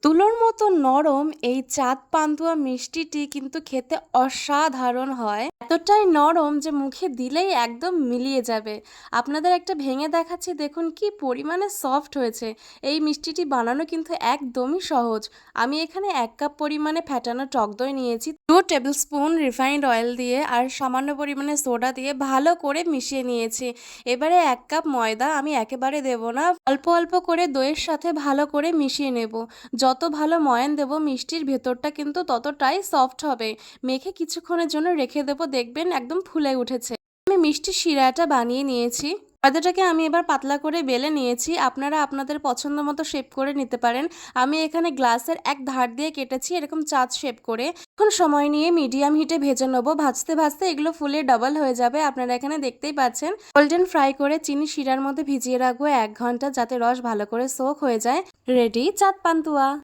তুলোর মতো নরম এই চাঁদ পান্তুয়া মিষ্টিটি কিন্তু খেতে অসাধারণ হয়। এতটাই নরম যে মুখে দিলেই একদম মিলিয়ে যাবে। আপনাদের একটা ভেঙে দেখাচ্ছি, দেখুন কি পরিমাণে সফট হয়েছে। এই মিষ্টিটি বানানো কিন্তু একদমই সহজ। আমি এখানে 1 কাপ পরিমাণে ফ্যাটানো টক দই নিয়েছি, 2 টেবিল স্পুন রিফাইন্ড অয়েল দিয়ে আর সামান্য পরিমাণে সোডা দিয়ে ভালো করে মিশিয়ে নিয়েছি। এবারে 1 কাপ ময়দা আমি একেবারে দেব না, অল্প অল্প করে দইয়ের সাথে ভালো করে মিশিয়ে নেব। যত ভালো ময়ান দেব মিষ্টির ভেতরটা কিন্তু ততটাই সফট হবে। মেখে কিছুক্ষণের জন্য রেখে দেবো, দেখবেন একদম ফুলে উঠেছে। আমি মিষ্টি শিরাটা বানিয়ে নিয়েছি। ময়দাটাকে আমি এবার পাতলা করে বেলে নিয়েছি। আপনারা আপনাদের পছন্দ মতো শেপ করে নিতে পারেন। আমি এখানে গ্লাসের এক ধার দিয়ে কেটেছি এরকম চাঁদ শেপ করে। এখন সময় নিয়ে মিডিয়াম হিটে ভেজে নেবো। ভাজতে ভাজতে এগুলো ফুলে ডাবল হয়ে যাবে। আপনারা এখানে দেখতেই পাচ্ছেন। গোল্ডেন ফ্রাই করে চিনি শিরার মধ্যে ভিজিয়ে রাখবো 1 ঘন্টা, যাতে রস ভালো করে সোক হয়ে যায়। রেডি চাঁদ পান্তুয়া।